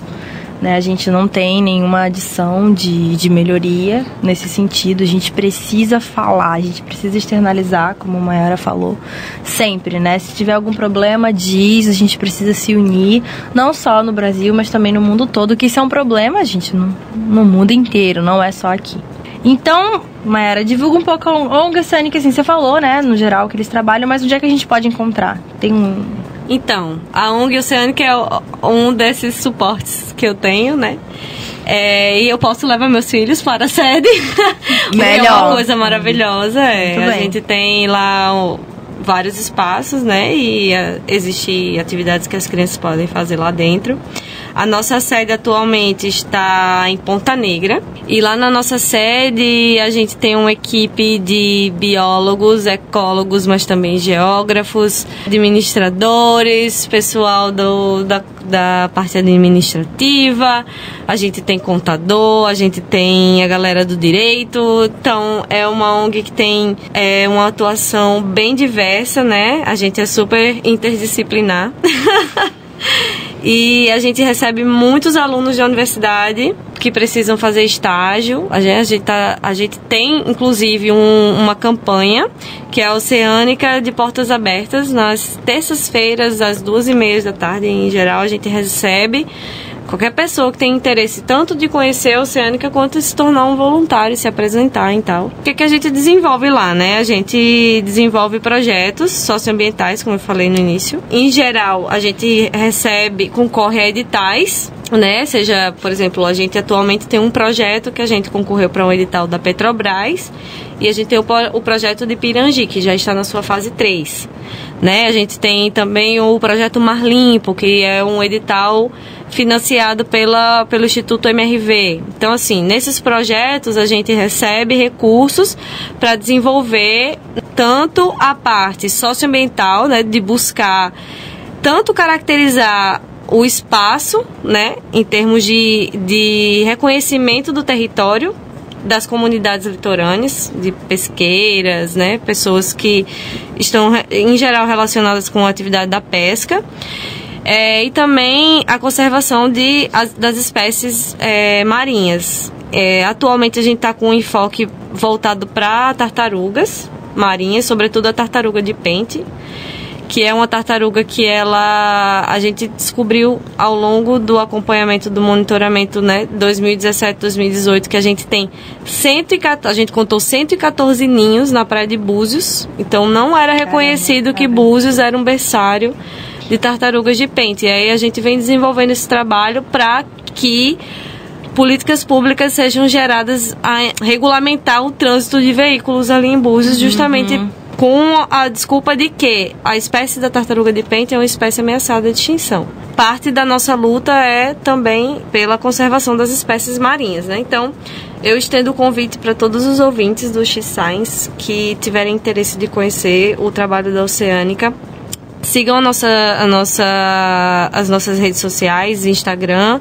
Né, a gente não tem nenhuma adição de melhoria nesse sentido. A gente precisa falar, a gente precisa externalizar, como a Mayara falou, sempre, né? Se tiver algum problema, diz, a gente precisa se unir, não só no Brasil, mas também no mundo todo, que isso é um problema, gente, no mundo inteiro, não é só aqui. Então, Mayara, divulga um pouco a ONG Oceânica, assim, você falou, né, no geral, que eles trabalham, mas onde é que a gente pode encontrar? Tem Então, a ONG Oceânica é um desses suportes que eu tenho, né? E eu posso levar meus filhos para a sede. Melhor. É uma coisa maravilhosa. A gente tem lá vários espaços, né? E existem atividades que as crianças podem fazer lá dentro. A nossa sede atualmente está em Ponta Negra. E lá na nossa sede a gente tem uma equipe de biólogos, ecólogos, mas também geógrafos, administradores, pessoal da parte administrativa. A gente tem contador, a gente tem a galera do direito. Então é uma ONG que tem uma atuação bem diversa, né? A gente é super interdisciplinar. E a gente recebe muitos alunos da universidade que precisam fazer estágio. A gente tem, inclusive, uma campanha que é a Oceânica de Portas Abertas. Nas terças-feiras, às 2h30 da tarde, em geral, a gente recebe qualquer pessoa que tem interesse tanto de conhecer a Oceânica quanto de se tornar um voluntário, se apresentar e tal. O que a gente desenvolve lá, né? A gente desenvolve projetos socioambientais, como eu falei no início. Em geral, a gente concorre a editais, né? Seja, por exemplo, a gente atualmente tem um projeto que a gente concorreu para um edital da Petrobras e a gente tem o projeto de Pirangi, que já está na sua fase 3. Né? A gente tem também o projeto Mar Limpo, que é um edital financiado pelo Instituto MRV. Então, assim, nesses projetos a gente recebe recursos para desenvolver tanto a parte socioambiental, né, de buscar tanto caracterizar o espaço, né, em termos de reconhecimento do território das comunidades litorâneas, de pesqueiras, né, pessoas que estão, em geral, relacionadas com a atividade da pesca, e também a conservação das espécies marinhas. Atualmente a gente está com um enfoque voltado para tartarugas marinhas, sobretudo a tartaruga de pente, que é uma tartaruga que a gente descobriu ao longo do acompanhamento do monitoramento, né, 2017-2018, que a gente tem a gente contou 114 ninhos na praia de Búzios, então não era reconhecido que Búzios era um berçário de tartarugas de pente. E aí a gente vem desenvolvendo esse trabalho para que políticas públicas sejam geradas a regulamentar o trânsito de veículos ali em Búzios, justamente com a desculpa de que a espécie da tartaruga de pente é uma espécie ameaçada de extinção. Parte da nossa luta é também pela conservação das espécies marinhas, né? Então, eu estendo o convite para todos os ouvintes do X-Science que tiverem interesse de conhecer o trabalho da Oceânica. Sigam as nossas redes sociais, Instagram,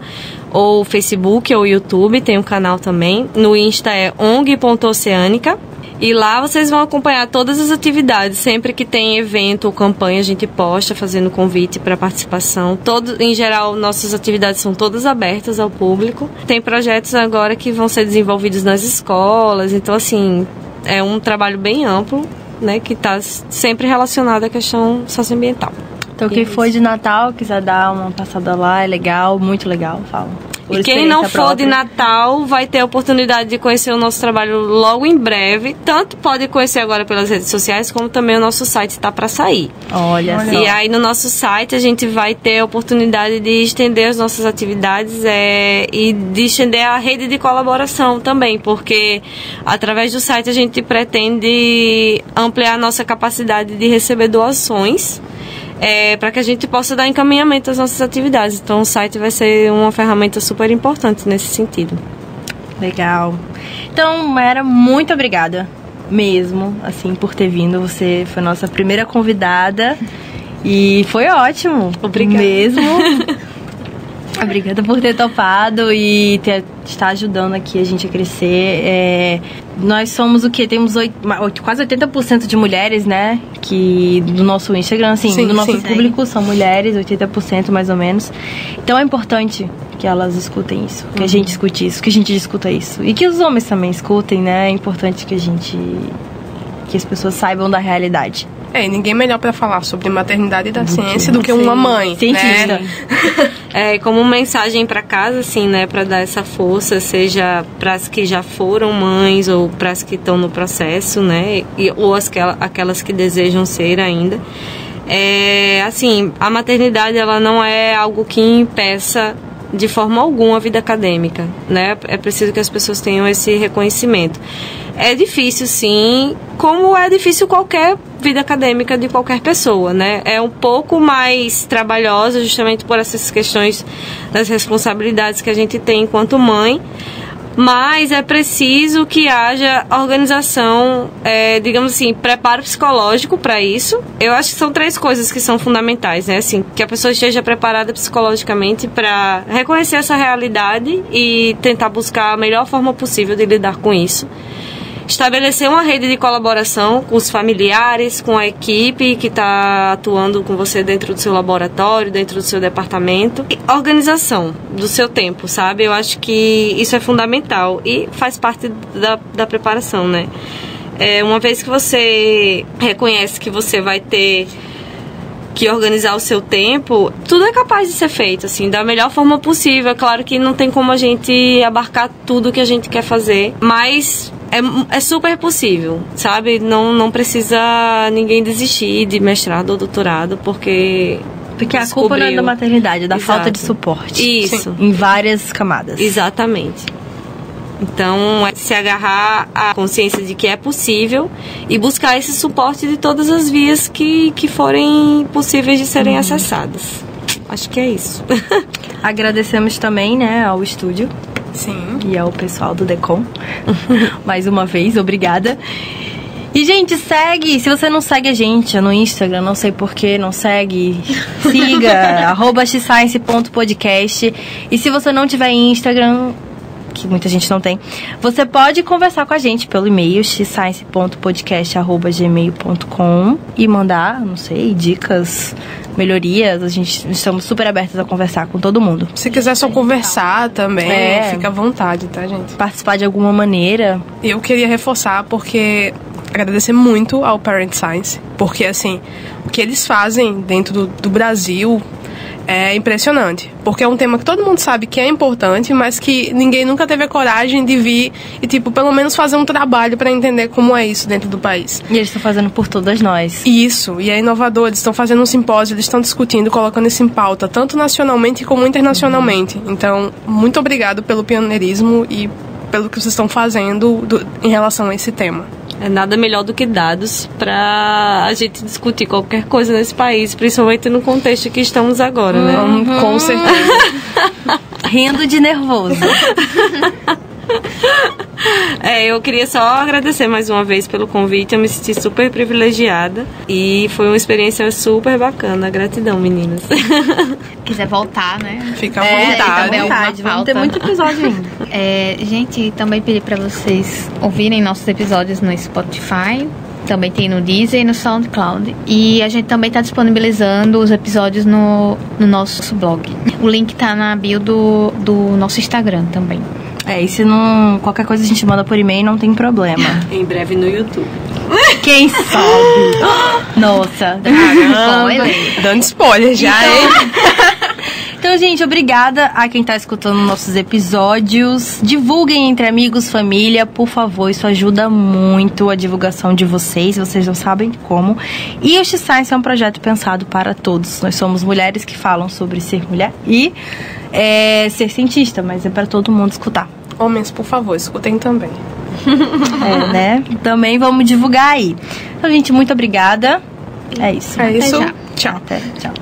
ou Facebook, ou YouTube, tem um canal também. No Insta é ong.oceânica. E lá vocês vão acompanhar todas as atividades. Sempre que tem evento ou campanha, a gente posta fazendo convite para participação. Em geral, nossas atividades são todas abertas ao público. Tem projetos agora que vão ser desenvolvidos nas escolas. Então, assim, é um trabalho bem amplo, né, que está sempre relacionado à questão socioambiental. Então, quem for de Natal, quiser dar uma passada lá, é legal, muito legal, fala. E quem não for de Natal vai ter a oportunidade de conhecer o nosso trabalho logo em breve. Tanto pode conhecer agora pelas redes sociais, como também o nosso site está para sair. Olha só. E aí no nosso site a gente vai ter a oportunidade de estender as nossas atividades e de estender a rede de colaboração também, porque através do site a gente pretende ampliar a nossa capacidade de receber doações, para que a gente possa dar encaminhamento às nossas atividades. Então o site vai ser uma ferramenta super importante nesse sentido. Legal. Então, Mayara, muito obrigada mesmo, assim, por ter vindo. Você foi nossa primeira convidada e foi ótimo. Obrigada. Mesmo. Obrigada por ter topado e estar ajudando aqui a gente a crescer. Nós somos o quê? Temos quase 80% de mulheres, né? Que do nosso Instagram, assim, do nosso público são mulheres, 80% mais ou menos. Então é importante que elas escutem isso, que a gente escute isso, que a gente discuta isso. E que os homens também escutem, né? É importante que as pessoas saibam da realidade. Ninguém melhor para falar sobre maternidade da ciência do que uma mãe, cientista. Né? Como mensagem para casa, assim, né, para dar essa força, seja para as que já foram mães ou para as que estão no processo, né, ou aquelas que desejam ser ainda. Assim, a maternidade ela não é algo que impeça de forma alguma a vida acadêmica, né? É preciso que as pessoas tenham esse reconhecimento. É difícil, sim, como é difícil qualquer vida acadêmica de qualquer pessoa, né? É um pouco mais trabalhosa justamente por essas questões das responsabilidades que a gente tem enquanto mãe, mas é preciso que haja organização, digamos assim, preparo psicológico para isso. Eu acho que são 3 coisas que são fundamentais, né? Assim, que a pessoa esteja preparada psicologicamente para reconhecer essa realidade e tentar buscar a melhor forma possível de lidar com isso. Estabelecer uma rede de colaboração com os familiares, com a equipe que está atuando com você dentro do seu laboratório, dentro do seu departamento. E organização do seu tempo, sabe? Eu acho que isso é fundamental e faz parte da preparação, né? Uma vez que você reconhece que você vai ter que organizar o seu tempo, tudo é capaz de ser feito, assim, da melhor forma possível. É claro que não tem como a gente abarcar tudo que a gente quer fazer, mas é super possível, sabe? Não precisa ninguém desistir de mestrado ou doutorado, porque a culpa não é da maternidade, é da Exato. falta de suporte. Isso. Sim. Em várias camadas. Exatamente. Então, é se agarrar à consciência de que é possível e buscar esse suporte de todas as vias que forem possíveis de serem acessadas. Acho que é isso. Agradecemos também, né, ao estúdio. Sim. E ao pessoal do Decom. Mais uma vez, obrigada. E, gente, segue. Se você não segue a gente no Instagram, não sei porquê, não segue, siga, @xscience.podcast. E se você não tiver Instagram, que muita gente não tem, você pode conversar com a gente pelo e-mail xscience.podcast@gmail.com e mandar, não sei, dicas, melhorias. Estamos super abertos a conversar com todo mundo. Se quiser só conversar também, fica à vontade, tá, gente? Participar de alguma maneira. Eu queria reforçar porque agradecer muito ao Parent Science, porque assim, o que eles fazem dentro do Brasil é impressionante, porque é um tema que todo mundo sabe que é importante, mas que ninguém nunca teve a coragem de vir e, tipo, pelo menos fazer um trabalho para entender como é isso dentro do país. E eles estão fazendo por todas nós. Isso, e é inovador, eles estão fazendo um simpósio, eles estão discutindo, colocando isso em pauta, tanto nacionalmente como internacionalmente. Então, muito obrigado pelo pioneirismo e pelo que vocês estão fazendo em relação a esse tema. É nada melhor do que dados para a gente discutir qualquer coisa nesse país, principalmente no contexto que estamos agora, né? Com certeza. Rindo de nervoso. Eu queria só agradecer mais uma vez pelo convite. Eu me senti super privilegiada e foi uma experiência super bacana. Gratidão, meninas. Quiser voltar, né? Fica à vontade. também Vamos ter muito episódio ainda. Gente, também pedi para vocês ouvirem nossos episódios no Spotify. Também tem no Deezer e no SoundCloud. E a gente também está disponibilizando os episódios no nosso blog. O link tá na bio do nosso Instagram também. E se não, qualquer coisa a gente manda por e-mail, não tem problema. Em breve no YouTube. Quem sabe? Nossa. Dando spoiler já, hein? Então, gente, obrigada a quem tá escutando nossos episódios. Divulguem entre amigos, família, por favor. Isso ajuda muito a divulgação de vocês. Vocês não sabem como. E o X-Science é um projeto pensado para todos. Nós somos mulheres que falam sobre ser mulher e ser cientista, mas é para todo mundo escutar. Homens, por favor, escutem também. Né? Também vamos divulgar aí. Então, gente, muito obrigada. É isso. É isso. já. Tchau. Até, tchau.